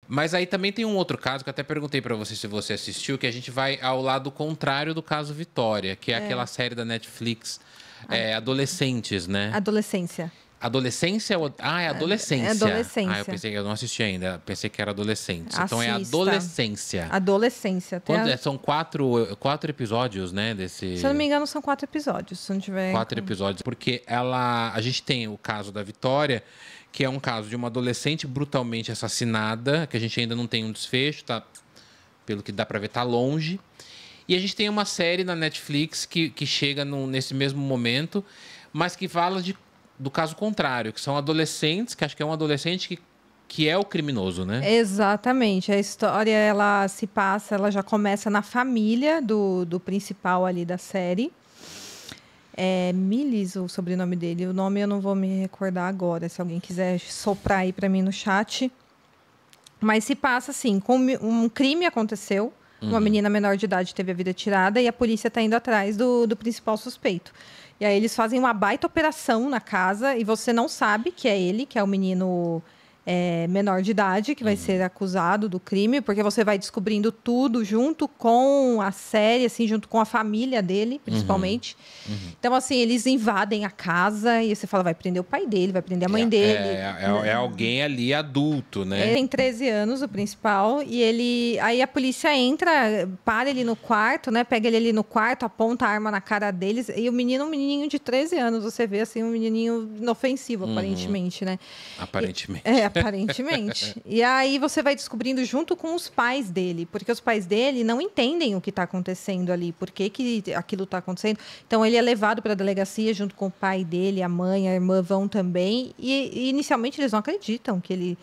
Mas aí também tem um outro caso que eu até perguntei pra você se você assistiu, que a gente vai ao lado contrário do caso Vitória, que é aquela série da Netflix, Adolescentes, né? Adolescência. Adolescência? É adolescência. É adolescência. Eu pensei que eu não assisti ainda. Pensei que era adolescência. Então é Assista. adolescência. Adolescência. São quatro episódios, né? Desse... Se eu não me engano, são 4 episódios. Se não tiver... 4 episódios. Porque a gente tem o caso da Vitória, que é um caso de uma adolescente brutalmente assassinada, que a gente ainda não tem um desfecho, tá? Pelo que dá pra ver, tá longe. E a gente tem uma série na Netflix que chega nesse mesmo momento, mas que fala do caso contrário, que são adolescentes, que acho que é um adolescente que é o criminoso, né? Exatamente. A história, ela já começa na família do principal ali da série. É Miles, o sobrenome dele. O nome eu não vou me recordar agora, se alguém quiser soprar aí para mim no chat. Mas se passa assim, um crime aconteceu, uma menina menor de idade teve a vida tirada e a polícia está indo atrás do principal suspeito. E aí eles fazem uma baita operação na casa e você não sabe que é ele, que é o menino menor de idade, que vai ser acusado do crime, porque você vai descobrindo tudo junto com a série, assim, junto com a família dele, principalmente. Então, assim, eles invadem a casa e você fala, vai prender o pai dele, vai prender a mãe dele. É alguém ali adulto, né? Ele tem 13 anos, o principal, e aí a polícia entra, para ele no quarto, né? Pega ele ali no quarto, aponta a arma na cara deles, e um menininho de 13 anos, você vê, assim, um menininho inofensivo, aparentemente, né? Aparentemente. Aparentemente. E aí você vai descobrindo junto com os pais dele, porque os pais dele não entendem o que está acontecendo ali, por que aquilo está acontecendo. Então ele é levado para a delegacia junto com o pai dele, a mãe, a irmã vão também, e inicialmente eles não acreditam que ele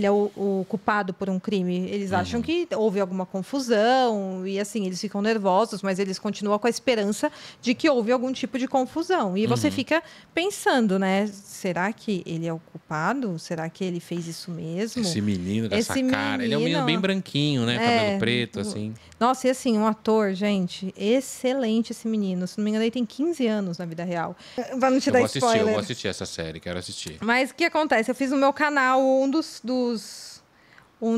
é o culpado por um crime. Eles acham que houve alguma confusão e assim, eles ficam nervosos, mas eles continuam com a esperança de que houve algum tipo de confusão. E você fica pensando, né? Será que ele é o culpado? Será que ele fez isso mesmo? Esse menino dessa cara. Ele é um menino bem branquinho, né? Cabelo preto, assim. Nossa, e assim, um ator, gente, excelente esse menino. Se não me engano, ele tem 15 anos na vida real. Pra não te dar spoiler. Eu vou assistir essa série, quero assistir. Mas o que acontece? Eu fiz no meu canal um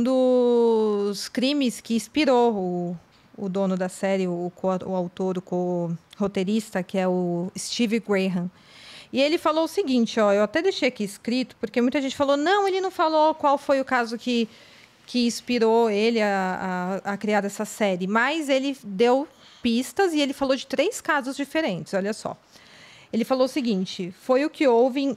dos crimes que inspirou o dono da série, o autor, o co-roteirista, que é o Steve Graham. E ele falou o seguinte, ó, eu até deixei aqui escrito, porque muita gente falou, não, ele não falou qual foi o caso que inspirou ele a criar essa série, mas ele deu pistas e ele falou de 3 casos diferentes, olha só. Ele falou o seguinte, foi que houve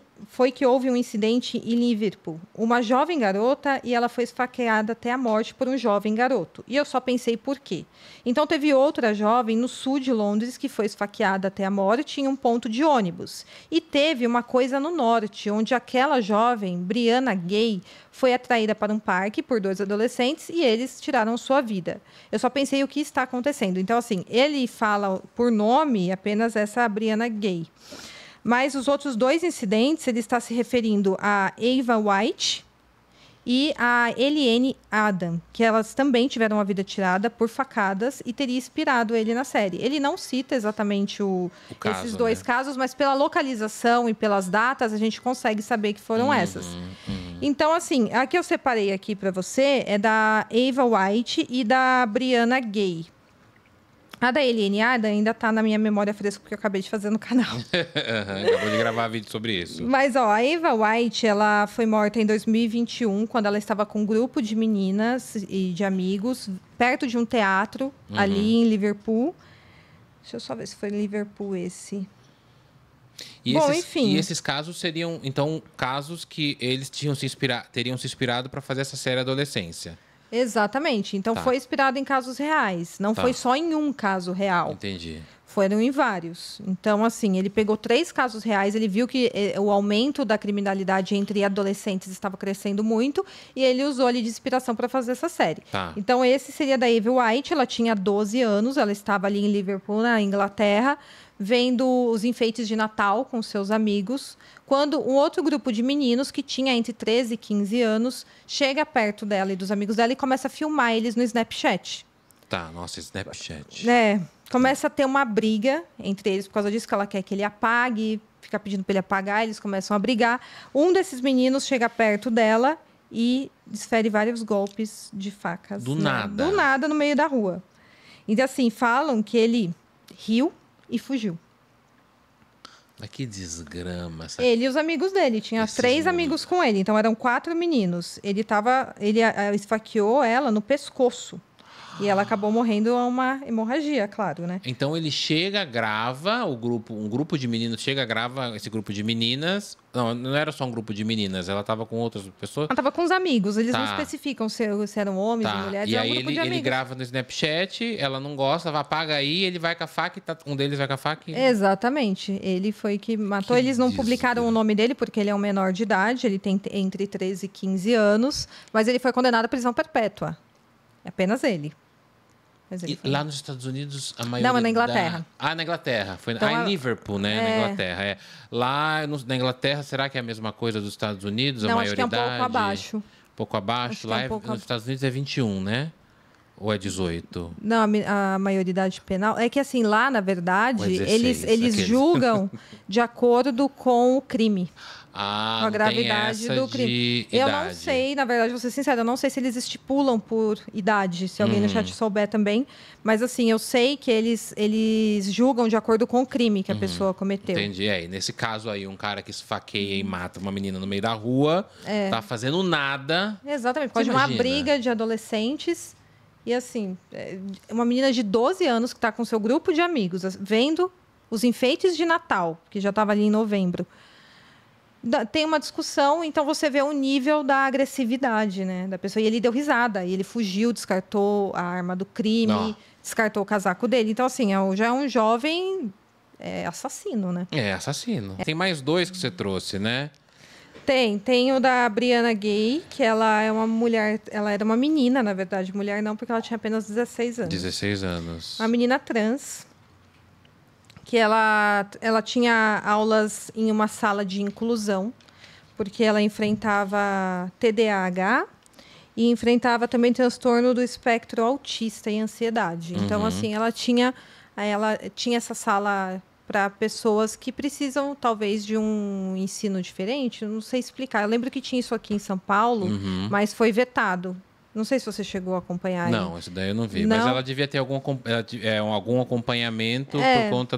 um incidente em Liverpool. Uma jovem garota e ela foi esfaqueada até a morte por um jovem garoto. E eu só pensei por quê. Então teve outra jovem no sul de Londres que foi esfaqueada até a morte em um ponto de ônibus. E teve uma coisa no norte, onde aquela jovem, Brianna Gay, foi atraída para um parque por 2 adolescentes e eles tiraram sua vida. Eu só pensei o que está acontecendo. Então, assim, ele fala por nome apenas essa Brianna Gay. Mas os outros 2 incidentes, ele está se referindo a Ava White e a Eliane Adam, que elas também tiveram a vida tirada por facadas e teria inspirado ele na série. Ele não cita exatamente esses 2 casos, mas pela localização e pelas datas, a gente consegue saber que foram essas. Então, assim, a que eu separei aqui para você é da Ava White e da Brianna Gay. A da Eliane Adam ainda está na minha memória fresca, porque eu acabei de fazer no canal. Acabou de gravar vídeo sobre isso. Mas, ó, a Ava White, ela foi morta em 2021, quando ela estava com um grupo de meninas e de amigos, perto de um teatro, ali em Liverpool. Deixa eu só ver se foi Liverpool esse. Enfim. E esses casos seriam, então, casos que eles teriam se inspirado para fazer essa série Adolescência. Exatamente. Então, foi inspirado em casos reais. Não foi só em um caso real. Entendi. Foram em vários. Então, assim, ele pegou 3 casos reais, ele viu que o aumento da criminalidade entre adolescentes estava crescendo muito e ele usou ali de inspiração para fazer essa série. Então, esse seria da Ava White, ela tinha 12 anos, ela estava ali em Liverpool, na Inglaterra, vendo os enfeites de Natal com seus amigos, quando um outro grupo de meninos, que tinha entre 13 e 15 anos, chega perto dela e dos amigos dela e começa a filmar eles no Snapchat. Nossa, Snapchat. Começa a ter uma briga entre eles por causa disso, que ela quer que ele apague, fica pedindo para ele apagar, eles começam a brigar. Um desses meninos chega perto dela e desfere vários golpes de facas. Do né? nada. Do nada, no meio da rua. Então, assim, falam que ele riu e fugiu. Mas que desgrama. Ele e os amigos dele. Tinha Esses 3 moleques. amigos com ele. Então, eram 4 meninos. Ele esfaqueou ela no pescoço. E ela acabou morrendo a uma hemorragia, claro, né? Então ele chega, grava um grupo de meninos chega, grava esse grupo de meninas. Não era só um grupo de meninas, ela estava com outras pessoas. Ela tava com os amigos, eles não Tá. especificam se eram homens ou mulheres. E é um aí grupo de ele amigos. grava no Snapchat, ela não gosta, vai apaga aí, ele vai com a faca, um deles vai com a faca. Exatamente. Ele foi que matou. Que Eles não publicaram o nome dele porque ele é um menor de idade, ele tem entre 13 e 15 anos, mas ele foi condenado à prisão perpétua. É apenas ele. Mas ele E foi. lá nos Estados Unidos, a maioria. Não, é na Inglaterra. Na Inglaterra. Foi Então, em Liverpool, né? Na Inglaterra. É. Lá na Inglaterra, será que é a mesma coisa dos Estados Unidos? Não, a acho que é um maioridade? pouco abaixo. Pouco abaixo. Acho que Lá é um pouco nos Estados Unidos é 21, né? Ou é 18? Não, a maioridade penal. É que assim, lá, na verdade, Ou é 16, eles aqueles. julgam de acordo com o crime. Ah, Com a não tem gravidade essa do crime. de Eu idade. não sei, na verdade, vou ser sincera, eu não sei se eles estipulam por idade, se alguém no chat souber também. Mas assim, eu sei que eles julgam de acordo com o crime que a pessoa cometeu. Entendi. E nesse caso aí, um cara que esfaqueia e mata uma menina no meio da rua, tá fazendo nada. Exatamente, Você pode uma imagina? briga de adolescentes. E assim, uma menina de 12 anos que está com seu grupo de amigos, vendo os enfeites de Natal, que já estava ali em novembro. Tem uma discussão, então você vê o nível da agressividade, né, da pessoa. E ele deu risada, e ele fugiu, descartou a arma do crime, Ó. descartou o casaco dele. Então, assim, já é um jovem assassino, né? É, assassino. Tem mais 2 que você trouxe, né? Tem o da Brianna Gay, que ela é uma mulher, ela era uma menina, na verdade, mulher não, porque ela tinha apenas 16 anos. 16 anos. Uma menina trans, que ela tinha aulas em uma sala de inclusão, porque ela enfrentava TDAH e enfrentava também transtorno do espectro autista e ansiedade. Então, assim, ela tinha essa sala para pessoas que precisam, talvez, de um ensino diferente. Eu não sei explicar. Eu lembro que tinha isso aqui em São Paulo, mas foi vetado. Não sei se você chegou a acompanhar. Não, esse daí eu não vi. Não? Mas ela devia ter algum acompanhamento por conta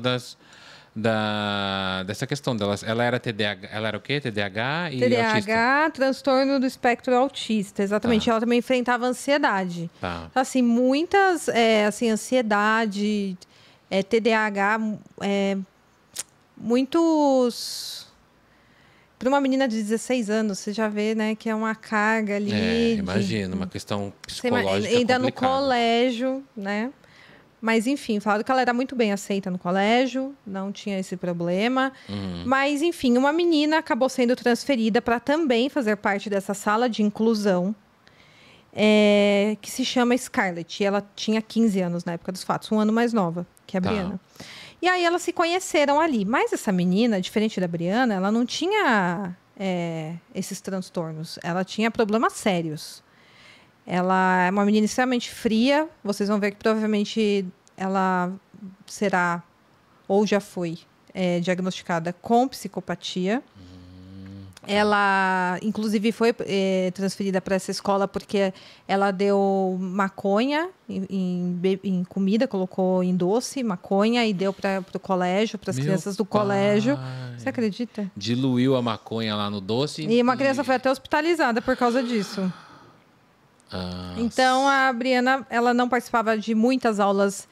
dessa questão dela. Ela era TDAH, ela era o quê? TDAH e autista? TDAH, transtorno do espectro autista, exatamente. Tá. Ela também enfrentava ansiedade. Tá. Assim, muitas, ansiedade, TDAH, muitos... Para uma menina de 16 anos, você já vê, né, que é uma carga ali. Imagina, uma questão psicológica ainda no complicada. colégio, né? Mas, enfim, falaram que ela era muito bem aceita no colégio, não tinha esse problema. Mas, enfim, uma menina acabou sendo transferida para também fazer parte dessa sala de inclusão, que se chama Scarlett. E ela tinha 15 anos na época dos fatos, um ano mais nova que a Brianna. E aí elas se conheceram ali. Mas essa menina, diferente da Brianna, ela não tinha esses transtornos. Ela tinha problemas sérios. Ela é uma menina extremamente fria. Vocês vão ver que provavelmente ela será, ou já foi, diagnosticada com psicopatia. Ela, inclusive, foi transferida para essa escola porque ela deu maconha em comida, colocou em doce, maconha, e deu para o colégio, para as crianças do colégio. Você acredita? Diluiu a maconha lá no doce. E uma criança foi até hospitalizada por causa disso. Então, a Brianna, ela não participava de muitas aulas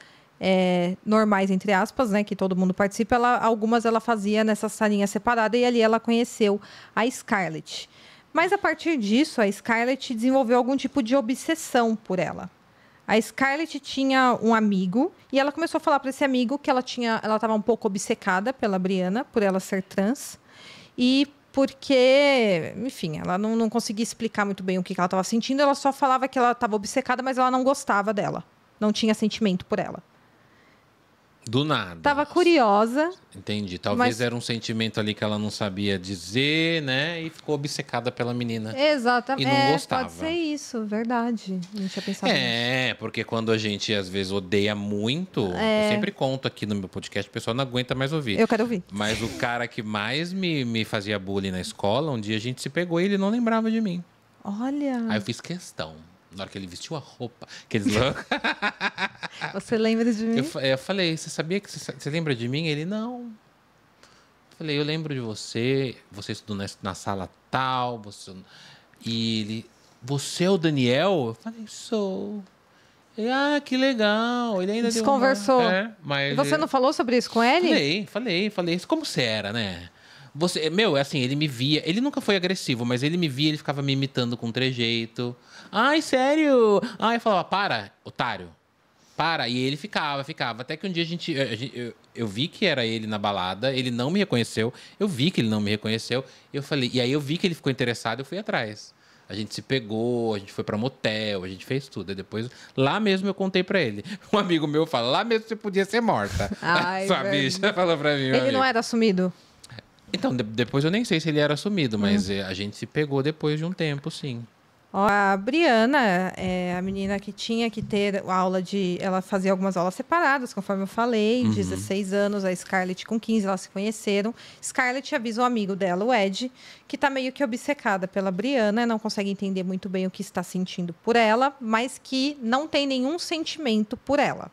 normais, entre aspas, né, que todo mundo participa. Algumas ela fazia nessa salinha separada, e ali ela conheceu a Scarlett. Mas, a partir disso, a Scarlett desenvolveu algum tipo de obsessão por ela. A Scarlett tinha um amigo, e ela começou a falar para esse amigo que ela estava um pouco obcecada pela Brianna, por ela ser trans, e porque, enfim, ela não conseguia explicar muito bem o que ela estava sentindo. Ela só falava que ela estava obcecada, mas ela não gostava dela. Não tinha sentimento por ela. Do nada. Estava curiosa. Entendi. Talvez era um sentimento ali que ela não sabia dizer, né? E ficou obcecada pela menina. Exatamente. E não gostava. Pode ser isso, verdade. Não tinha pensado nisso. Porque quando a gente, às vezes, odeia muito... Eu sempre conto aqui no meu podcast, o pessoal não aguenta mais ouvir. Eu quero ouvir. Mas o cara que mais me fazia bullying na escola, um dia a gente se pegou e ele não lembrava de mim. Olha. Aí eu fiz questão. Na hora que ele vestiu a roupa, aqueles loucos. Você lembra de mim? Eu falei, você sabia que você lembra de mim? Ele, não. Eu falei, eu lembro de você. Você estudou na sala tal. E ele, você é o Daniel? Eu falei, sou. Ele, que legal. Ele ainda Desconversou. Mas e você não falou sobre isso com ele? Falei. Como você era, né? Assim, ele me via. Ele nunca foi agressivo, mas ele me via, ele ficava me imitando com trejeito. Ai, sério? Ai, eu falava, para, otário. Para. E ele ficava. Até que um dia eu vi que era ele na balada, ele não me reconheceu. Eu vi que ele não me reconheceu. Eu falei, e aí eu vi que ele ficou interessado, eu fui atrás. A gente se pegou, a gente foi pra motel, a gente fez tudo. Aí depois, lá mesmo eu contei pra ele. Um amigo meu fala, lá mesmo você podia ser morta. Ai, Sua bicha falou pra mim. Ele não era assumido? Então, depois eu nem sei se ele era assumido, mas a gente se pegou depois de um tempo, sim. Ó, a Briana é a menina que tinha que ter aula de... Ela fazia algumas aulas separadas, conforme eu falei. 16 anos, a Scarlett com 15, elas se conheceram. Scarlett avisa o amigo dela, o Ed, que está meio que obcecada pela Briana, não consegue entender muito bem o que está sentindo por ela, mas que não tem nenhum sentimento por ela.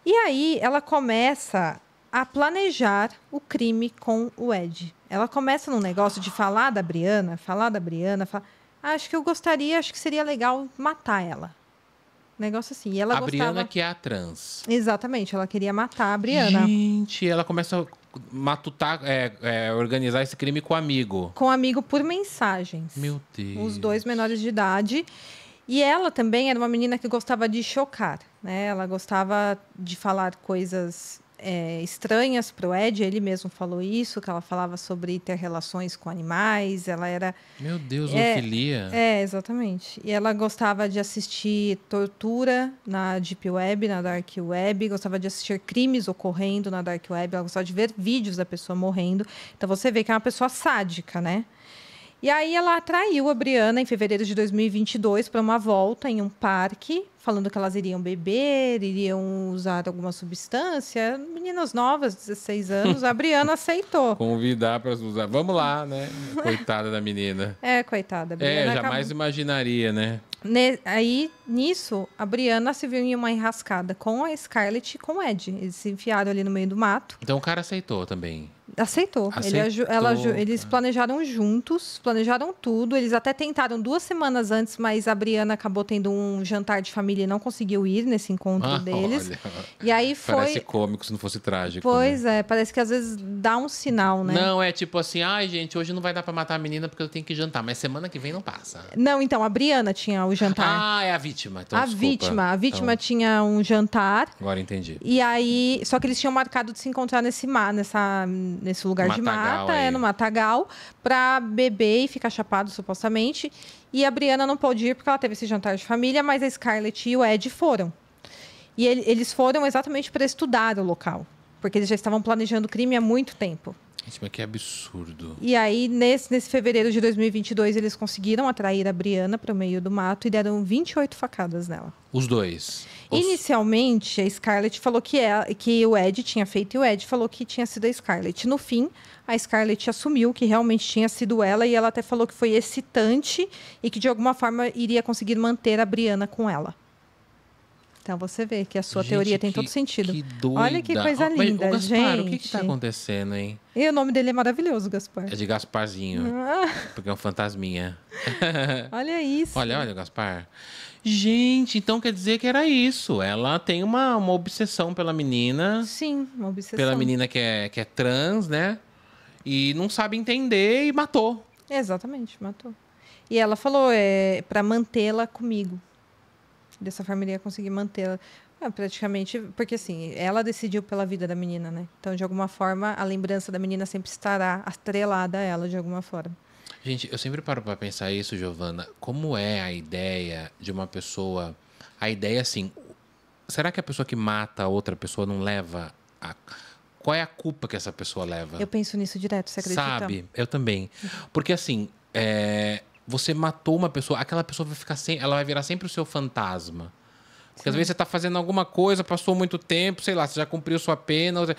E aí, ela começa a planejar o crime com o Ed. Ela começa num negócio de falar da Briana, acho que seria legal matar ela. Negócio assim. E ela a Briana, que é a trans. Exatamente, ela queria matar a Briana. Gente, ela começa a matutar, organizar esse crime com o amigo. Com o amigo por mensagens. Meu Deus. Os dois menores de idade. E ela também era uma menina que gostava de chocar, né? Ela gostava de falar coisas estranhas para o Ed. Ele mesmo falou isso, que ela falava sobre ter relações com animais. Ela era... Meu Deus, zoofilia. Exatamente. E ela gostava de assistir tortura na Deep Web, na Dark Web. Gostava de assistir crimes ocorrendo na Dark Web. Ela gostava de ver vídeos da pessoa morrendo. Então, você vê que é uma pessoa sádica, né? E aí ela atraiu a Briana em fevereiro de 2022 para uma volta em um parque, falando que elas iriam beber, iriam usar alguma substância. Meninas novas, 16 anos, a Briana aceitou. Convidar para usar. Vamos lá, né? Coitada da menina. Coitada. A Briana jamais imaginaria, né? Aí, nisso, a Briana se viu em uma enrascada com a Scarlett e com o Ed. Eles se enfiaram ali no meio do mato. Então o cara aceitou também. Aceitou. Eles planejaram juntos, planejaram tudo. Eles até tentaram 2 semanas antes, mas a Briana acabou tendo um jantar de família e não conseguiu ir nesse encontro deles. Olha. E aí foi... Parece cômico se não fosse trágico. Pois é, parece que às vezes dá um sinal, né? Não, é tipo assim, ai gente, hoje não vai dar pra matar a menina porque eu tenho que jantar, mas semana que vem não passa. Não, então, a Briana tinha o jantar. É a vítima. Então, A vítima tinha um jantar. Agora entendi. E aí, só que eles tinham marcado de se encontrar nesse lugar de mata, no matagal, para beber e ficar chapado, supostamente. E a Briana não pôde ir porque ela teve esse jantar de família, mas a Scarlett e o Ed foram. E eles foram exatamente para estudar o local, porque eles já estavam planejando o crime há muito tempo. Gente, mas que absurdo. E aí, nesse fevereiro de 2022, eles conseguiram atrair a Briana para o meio do mato e deram 28 facadas nela. Os dois? Inicialmente, a Scarlett falou que o Ed tinha feito e o Ed falou que tinha sido a Scarlett. No fim, a Scarlett assumiu que realmente tinha sido ela e ela até falou que foi excitante e que, de alguma forma, iria conseguir manter a Briana com ela. Então, você vê que a sua teoria tem todo sentido. Que doida. Olha que coisa linda, Gaspar, gente. O que está acontecendo, hein? E o nome dele é maravilhoso, Gaspar. É de Gasparzinho, porque é um fantasminha. Olha isso. Olha o Gaspar. Gente, então quer dizer que era isso. Ela tem uma obsessão pela menina. Sim, uma obsessão. Pela menina que é trans, né? E não sabe entender e matou. Exatamente, matou. E ela falou, para mantê-la comigo. Dessa forma, ele ia conseguir mantê-la. Praticamente, porque assim, ela decidiu pela vida da menina, né? Então, de alguma forma, a lembrança da menina sempre estará atrelada a ela, de alguma forma. Gente, eu sempre paro para pensar isso, Giovana. Como é a ideia de uma pessoa... A ideia, assim... Será que a pessoa que mata a outra pessoa não leva... Qual é a culpa que essa pessoa leva? Eu penso nisso direto, você acredita? Sabe? Eu também. Porque, assim... Você matou uma pessoa... Aquela pessoa vai ficar ela vai virar sempre o seu fantasma. Porque às vezes você tá fazendo alguma coisa, passou muito tempo, sei lá, você já cumpriu sua pena.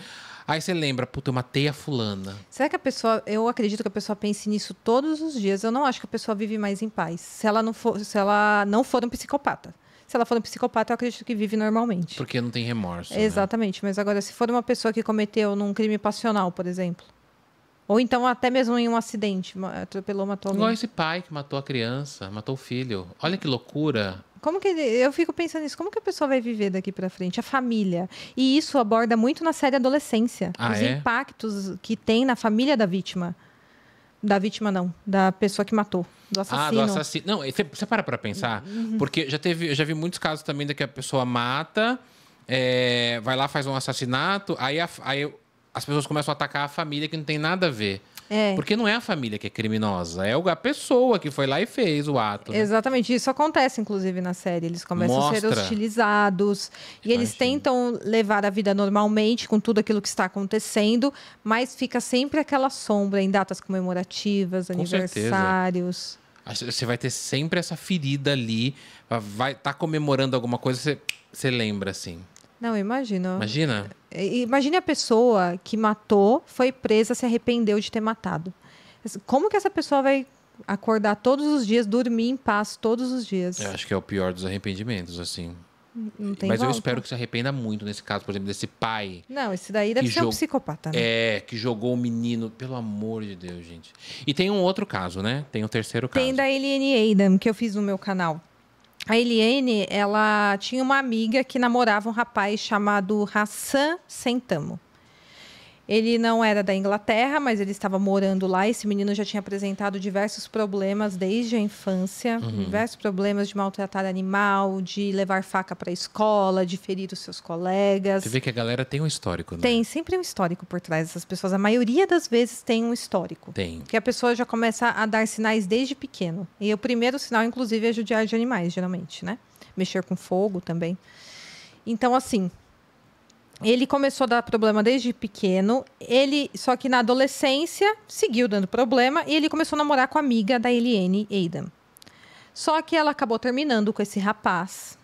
Aí você lembra, puta, eu matei a fulana. Será que a pessoa... Eu acredito que a pessoa pense nisso todos os dias. Eu não acho que a pessoa vive mais em paz. Se ela não for um psicopata. Se ela for um psicopata, eu acredito que vive normalmente. Porque não tem remorso. Exatamente. Né? Mas agora, se for uma pessoa que cometeu num crime passional, por exemplo. Ou então até mesmo em um acidente. Atropelou, matou alguém. Igual esse pai que matou a criança, matou o filho. Olha que loucura. Como que eu fico pensando nisso? Como que a pessoa vai viver daqui pra frente? A família. E isso aborda muito na série Adolescência. Os impactos que tem na família da vítima. Da vítima, não. Da pessoa que matou. Do assassino. Do assassino. Não, você para pensar. Porque eu já vi muitos casos também da que a pessoa mata, vai lá, faz um assassinato, aí as pessoas começam a atacar a família que não tem nada a ver. Porque não é a família que é criminosa, é a pessoa que foi lá e fez o ato. Né? Exatamente, isso acontece, inclusive, na série. Eles começam a ser hostilizados e eles tentam levar a vida normalmente com tudo aquilo que está acontecendo, mas fica sempre aquela sombra em datas comemorativas, aniversários. Certeza. Você vai ter sempre essa ferida ali, vai estar comemorando alguma coisa, você lembra, assim. Não, imagino. Imagina? Imagine a pessoa que matou, foi presa, se arrependeu de ter matado. Como que essa pessoa vai acordar todos os dias, dormir em paz todos os dias? Eu acho que é o pior dos arrependimentos, assim. Não tem Mas volta. Eu espero que se arrependa muito nesse caso, por exemplo, desse pai. Não, esse daí deve ser um psicopata, né? Que jogou o menino, pelo amor de Deus, gente. E tem um outro caso, né? Tem o terceiro caso. Tem da Eliane Adam, que eu fiz no meu canal. A Eliane, ela tinha uma amiga que namorava um rapaz chamado Hassan Sentamo. Ele não era da Inglaterra, mas ele estava morando lá. Esse menino já tinha apresentado diversos problemas desde a infância. Diversos problemas de maltratar animal, de levar faca para a escola, de ferir os seus colegas. Você vê que a galera tem um histórico, né? Tem sempre um histórico por trás dessas pessoas. A maioria das vezes tem um histórico. Tem. Que a pessoa já começa a dar sinais desde pequeno. E o primeiro sinal, inclusive, é judiar de animais, geralmente, né? Mexer com fogo também. Então, assim... Ele começou a dar problema desde pequeno. Só que na adolescência, seguiu dando problema. E ele começou a namorar com a amiga da Eliane Adam. Só que ela acabou terminando com esse rapaz.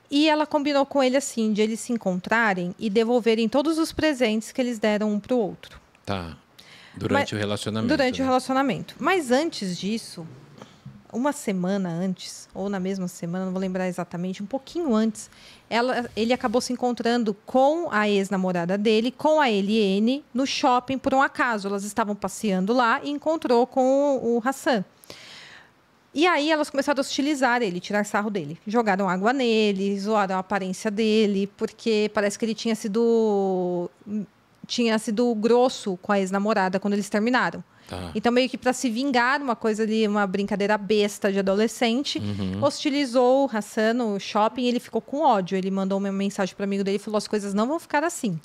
E ela combinou com ele, assim, de eles se encontrarem e devolverem todos os presentes que eles deram um para o outro. Tá. Durante o relacionamento. Durante o relacionamento. Mas antes disso... Uma semana antes, ou na mesma semana, não vou lembrar exatamente, um pouquinho antes, ele acabou se encontrando com a ex-namorada dele, com a Eliane, no shopping por um acaso. Elas estavam passeando lá e encontrou com o Hassan. E aí elas começaram a hostilizar ele, tirar sarro dele. Jogaram água nele, zoaram a aparência dele, porque parece que ele tinha sido grosso com a ex-namorada quando eles terminaram. Tá. Então, meio que para se vingar, uma coisa ali, uma brincadeira besta de adolescente, hostilizou o Hassan no shopping e ele ficou com ódio. Ele mandou uma mensagem para o amigo dele e falou: as coisas não vão ficar assim.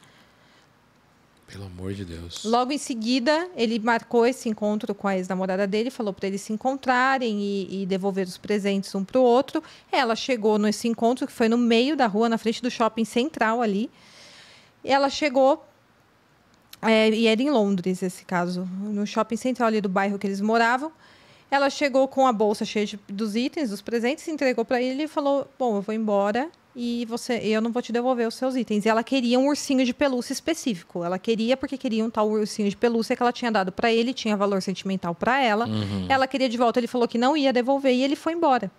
Pelo amor de Deus. Logo em seguida, ele marcou esse encontro com a ex-namorada dele, falou para eles se encontrarem e devolver os presentes um para o outro. Ela chegou nesse encontro, que foi no meio da rua, na frente do shopping central ali. Ela chegou... e era em Londres, esse caso, no shopping central ali do bairro que eles moravam. Ela chegou com a bolsa cheia dos itens, dos presentes, entregou para ele e falou: bom, eu vou embora e eu não vou te devolver os seus itens. E ela queria um ursinho de pelúcia específico. Ela queria porque queria um tal ursinho de pelúcia que ela tinha dado para ele, tinha valor sentimental para ela. Ela queria de volta, ele falou que não ia devolver e ele foi embora.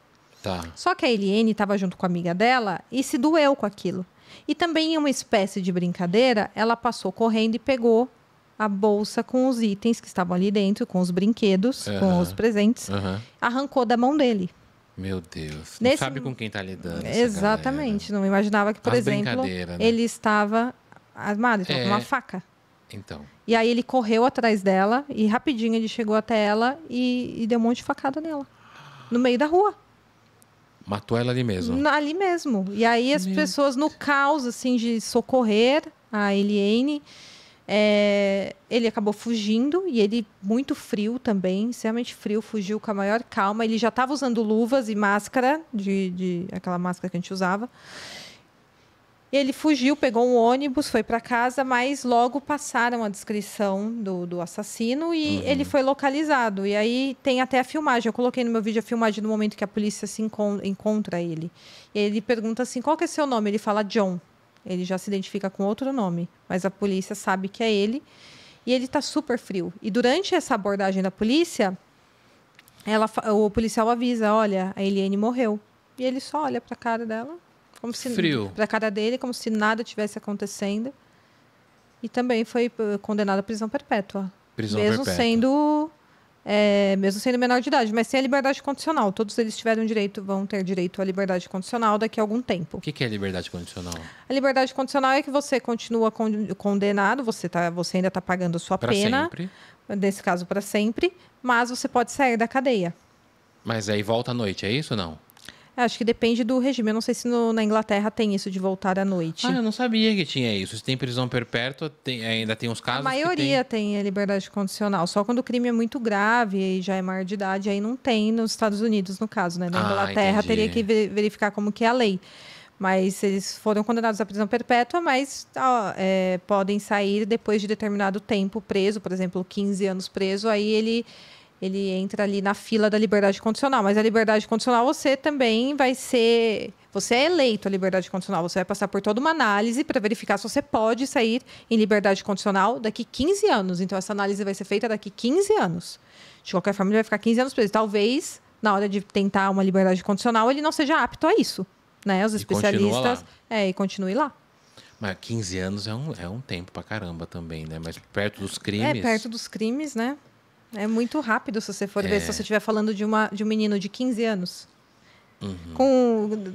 Tá. Só que a Eliane estava junto com a amiga dela e se doeu com aquilo. E também, em uma espécie de brincadeira, ela passou correndo e pegou a bolsa com os itens que estavam ali dentro, com os brinquedos, com os presentes, arrancou da mão dele. Meu Deus. Não sabe com quem está lidando. Exatamente. Não imaginava que, por exemplo, né? ele estava armado, estava com uma faca. Então. E aí ele correu atrás dela e rapidinho ele chegou até ela e deu um monte de facada nela. No meio da rua. Matou ela ali mesmo? Ali mesmo. E aí as pessoas, no caos, assim, de socorrer a Eliane, ele acabou fugindo e ele, muito frio também, extremamente frio, fugiu com a maior calma. Ele já estava usando luvas e máscara, aquela máscara que a gente usava. Ele fugiu, pegou um ônibus, foi para casa, mas logo passaram a descrição do assassino e ele foi localizado. E aí tem até a filmagem. Eu coloquei no meu vídeo a filmagem no momento que a polícia se encontra ele. E ele pergunta assim, qual que é seu nome? Ele fala John. Ele já se identifica com outro nome, mas a polícia sabe que é ele. E ele está super frio. E durante essa abordagem da polícia, o policial avisa, olha, a Eliane morreu. E ele só olha para a cara dela, como se para a cara dele, como se nada tivesse acontecendo. E também foi condenado à prisão perpétua. Mesmo sendo menor de idade, mas sem a liberdade condicional. Todos eles vão ter direito à liberdade condicional daqui a algum tempo. O que é liberdade condicional? A liberdade condicional é que você continua condenado, você ainda está pagando a sua pena. Sempre. Nesse caso, para sempre. Mas você pode sair da cadeia. Mas aí volta à noite, é isso ou não? Acho que depende do regime. Eu não sei se na Inglaterra tem isso de voltar à noite. Eu não sabia que tinha isso. Se tem prisão perpétua, ainda tem uns casos. A maioria tem a liberdade condicional. Só quando o crime é muito grave e já é maior de idade, aí não tem nos Estados Unidos, no caso, né? Na Inglaterra teria que verificar como que é a lei. Mas eles foram condenados à prisão perpétua, mas podem sair depois de determinado tempo preso, por exemplo, 15 anos preso, aí ele entra ali na fila da liberdade condicional. Mas a liberdade condicional, você também vai ser... Você é eleito à liberdade condicional. Você vai passar por toda uma análise para verificar se você pode sair em liberdade condicional daqui 15 anos. Então, essa análise vai ser feita daqui 15 anos. De qualquer forma, ele vai ficar 15 anos preso. Talvez, na hora de tentar uma liberdade condicional, ele não seja apto a isso. Né? Os especialistas... E continue lá. Mas 15 anos é um tempo pra caramba também, né? Mas perto dos crimes... perto dos crimes, né? É muito rápido, se você for ver, se você estiver falando de um menino de 15 anos.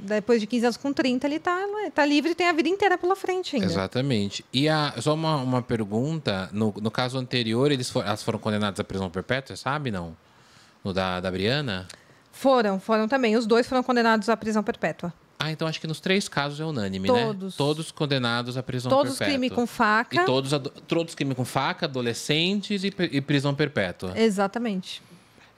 Depois de 15 anos, com 30, ele tá livre e tem a vida inteira pela frente ainda. Exatamente. E só uma pergunta, no caso anterior, elas foram condenadas à prisão perpétua, sabe, não? No da Briana? Foram também. Os dois foram condenados à prisão perpétua. Então acho que nos 3 casos é unânime, né? Todos condenados à prisão perpétua. Todos crime com faca. E todos crime com faca, adolescentes e prisão perpétua. Exatamente.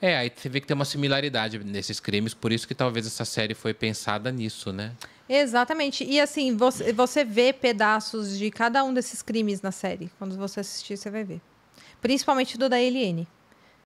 Aí você vê que tem uma similaridade nesses crimes, por isso que talvez essa série foi pensada nisso, né? Exatamente. E assim, você vê pedaços de cada um desses crimes na série. Quando você assistir, você vai ver. Principalmente do da Eliane.